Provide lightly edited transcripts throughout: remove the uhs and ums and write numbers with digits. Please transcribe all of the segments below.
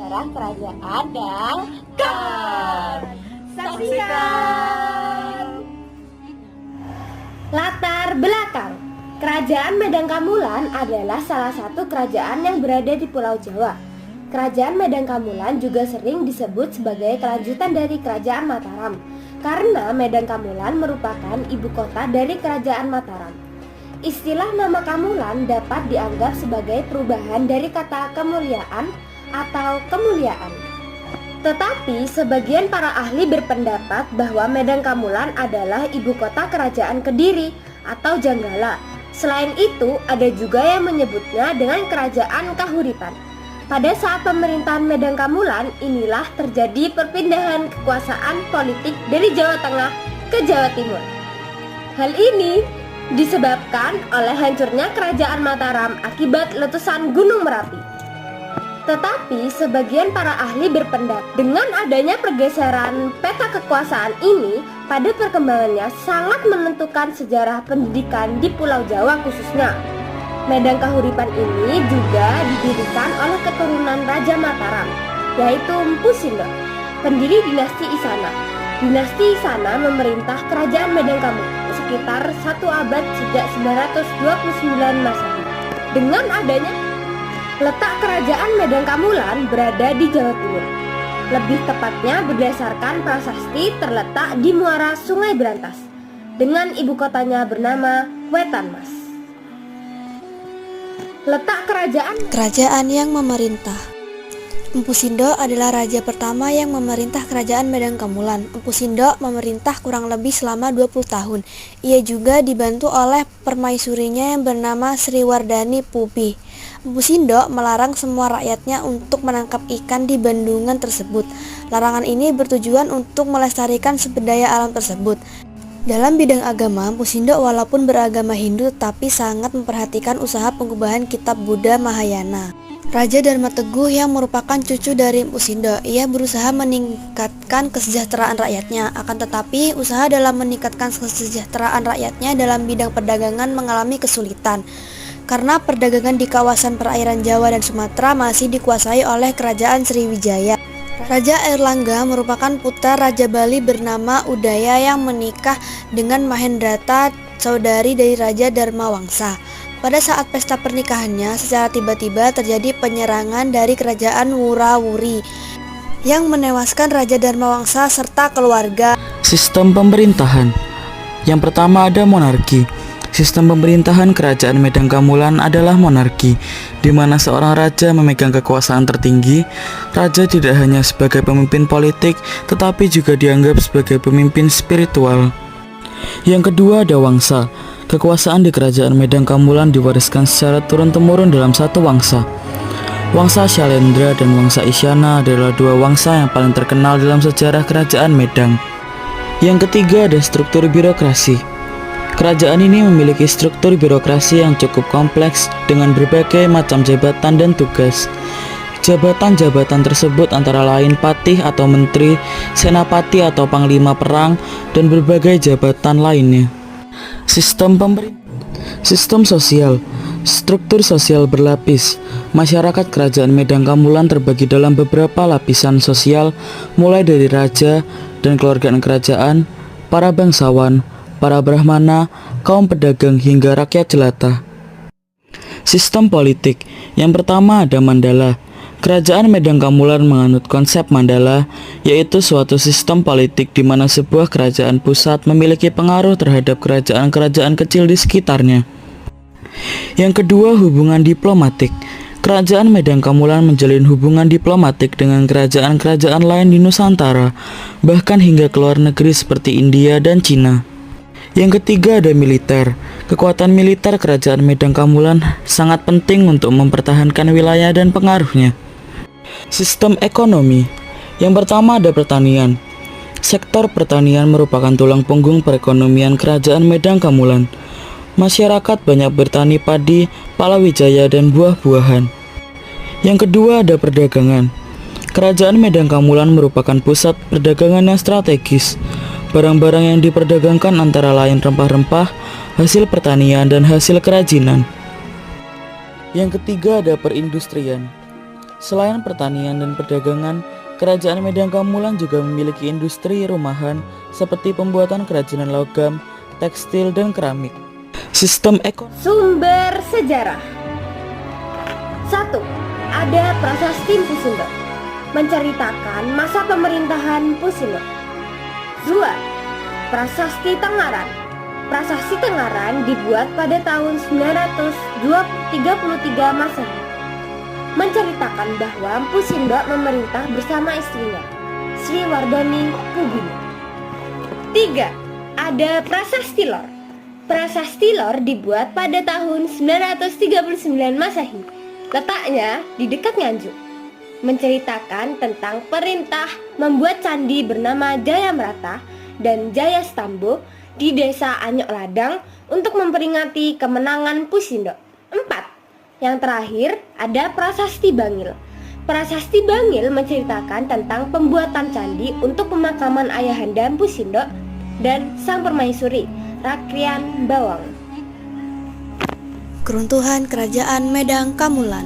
sejarah kerajaan dan Kar. Saksikan! Latar belakang. Kerajaan Medang Kamulan adalah salah satu kerajaan yang berada di Pulau Jawa. Kerajaan Medang Kamulan juga sering disebut sebagai kelanjutan dari Kerajaan Mataram, karena Medang Kamulan merupakan ibu kota dari Kerajaan Mataram. Istilah nama Kamulan dapat dianggap sebagai perubahan dari kata kemuliaan atau kemuliaan. Tetapi sebagian para ahli berpendapat bahwa Medang Kamulan adalah ibu kota Kerajaan Kediri atau Janggala. Selain itu, ada juga yang menyebutnya dengan Kerajaan Kahuripan. Pada saat pemerintahan Medang Kamulan, inilah terjadi perpindahan kekuasaan politik dari Jawa Tengah ke Jawa Timur. Hal ini disebabkan oleh hancurnya Kerajaan Mataram akibat letusan Gunung Merapi. Tetapi sebagian para ahli berpendapat dengan adanya pergeseran peta kekuasaan ini pada perkembangannya sangat menentukan sejarah pendidikan di Pulau Jawa khususnya. Medang Kahuripan ini juga didirikan oleh keturunan Raja Mataram, yaitu Mpu Sindo, pendiri dinasti Isana. Dinasti Isana memerintah Kerajaan Medang Kamulan sekitar 1 abad sejak 929 Masehi. Dengan adanya letak Kerajaan Medang Kamulan berada di Jawa Timur. Lebih tepatnya berdasarkan prasasti terletak di muara Sungai Berantas dengan ibu kotanya bernama Wetan Mas. Letak kerajaan yang memerintah. Mpu Sindo adalah raja pertama yang memerintah Kerajaan Medang Kamulan. Mpu Sindo memerintah kurang lebih selama 20 tahun. Ia juga dibantu oleh permaisurinya yang bernama Sri Wardani Pupi. Mpu Sindo melarang semua rakyatnya untuk menangkap ikan di bendungan tersebut. Larangan ini bertujuan untuk melestarikan sumber daya alam tersebut. Dalam bidang agama, Mpu Sindo walaupun beragama Hindu tapi sangat memperhatikan usaha pengubahan kitab Buddha Mahayana. Raja Dharma Teguh yang merupakan cucu dari Mpu Sindo, ia berusaha meningkatkan kesejahteraan rakyatnya. Akan tetapi, usaha dalam meningkatkan kesejahteraan rakyatnya dalam bidang perdagangan mengalami kesulitan. Karena perdagangan di kawasan perairan Jawa dan Sumatera masih dikuasai oleh Kerajaan Sriwijaya. Raja Airlangga merupakan putra Raja Bali bernama Udaya yang menikah dengan Mahendrata, saudari dari Raja Dharmawangsa. Pada saat pesta pernikahannya, secara tiba-tiba terjadi penyerangan dari Kerajaan Wurawuri yang menewaskan Raja Dharmawangsa serta keluarga. Sistem pemerintahan. Yang pertama ada monarki. Sistem pemerintahan Kerajaan Medang Kamulan adalah monarki, di mana seorang raja memegang kekuasaan tertinggi. Raja tidak hanya sebagai pemimpin politik, tetapi juga dianggap sebagai pemimpin spiritual. Yang kedua ada wangsa. Kekuasaan di Kerajaan Medang Kamulan diwariskan secara turun-temurun dalam satu wangsa. Wangsa Syailendra dan Wangsa Isyana adalah dua wangsa yang paling terkenal dalam sejarah Kerajaan Medang. Yang ketiga ada struktur birokrasi. Kerajaan ini memiliki struktur birokrasi yang cukup kompleks dengan berbagai macam jabatan dan tugas. Jabatan-jabatan tersebut antara lain patih atau menteri, senapati atau panglima perang, dan berbagai jabatan lainnya. Sistem sosial. Struktur sosial berlapis. Masyarakat Kerajaan Medang Kamulan terbagi dalam beberapa lapisan sosial, mulai dari raja dan keluarga kerajaan, para bangsawan, para brahmana, kaum pedagang hingga rakyat jelata. Sistem politik. Yang pertama ada Mandala. Kerajaan Medang Kamulan menganut konsep Mandala, yaitu suatu sistem politik di mana sebuah kerajaan pusat memiliki pengaruh terhadap kerajaan-kerajaan kecil di sekitarnya. Yang kedua, hubungan diplomatik. Kerajaan Medang Kamulan menjalin hubungan diplomatik dengan kerajaan-kerajaan lain di Nusantara, bahkan hingga ke luar negeri seperti India dan Cina. Yang ketiga ada militer. Kekuatan militer Kerajaan Medang Kamulan sangat penting untuk mempertahankan wilayah dan pengaruhnya. Sistem ekonomi. Yang pertama ada pertanian. Sektor pertanian merupakan tulang punggung perekonomian Kerajaan Medang Kamulan. Masyarakat banyak bertani padi, palawija dan buah-buahan. Yang kedua ada perdagangan. Kerajaan Medang Kamulan merupakan pusat perdagangan yang strategis. Barang-barang yang diperdagangkan antara lain rempah-rempah, hasil pertanian, dan hasil kerajinan. Yang ketiga ada perindustrian. Selain pertanian dan perdagangan, Kerajaan Medan Kamulan juga memiliki industri rumahan seperti pembuatan kerajinan logam, tekstil, dan keramik. Sistem ekonomi. Sumber sejarah. 1. Ada Prasasti Mpu Sindo, menceritakan masa pemerintahan Mpu Sindo. 2. Prasasti Tengaran. Prasasti Tengaran dibuat pada tahun 933 Masehi, menceritakan bahwa Mpu Sindo memerintah bersama istrinya, Sri Wardani Pugini. 3. Ada Prasasti Lor. Prasasti Lor dibuat pada tahun 939 Masehi, letaknya di dekat Nganjuk, menceritakan tentang perintah membuat candi bernama Jayamrata dan Jayastambo di desa Anyok Ladang untuk memperingati kemenangan Mpu Sindo. 4. Yang terakhir ada Prasasti Bangil. Prasasti Bangil menceritakan tentang pembuatan candi untuk pemakaman ayahanda Mpu Sindo dan sang permaisuri Rakrian Bawang. Keruntuhan Kerajaan Medang Kamulan.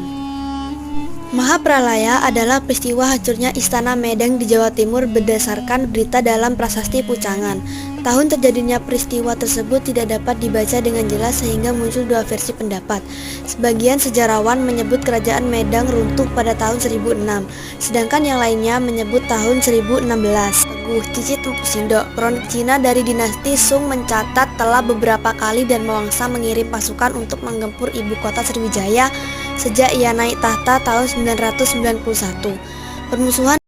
Mahapralaya adalah peristiwa hancurnya Istana Medang di Jawa Timur berdasarkan berita dalam Prasasti Pucangan. Tahun terjadinya peristiwa tersebut tidak dapat dibaca dengan jelas sehingga muncul dua versi pendapat. Sebagian sejarawan menyebut Kerajaan Medang runtuh pada tahun 1006, sedangkan yang lainnya menyebut tahun 1016. Teguh Cicit Mpu Sindo, kronik Cina dari dinasti Sung mencatat telah beberapa kali dan mewangsa mengirim pasukan untuk menggempur ibu kota Sriwijaya sejak ia naik tahta tahun 991. Permusuhan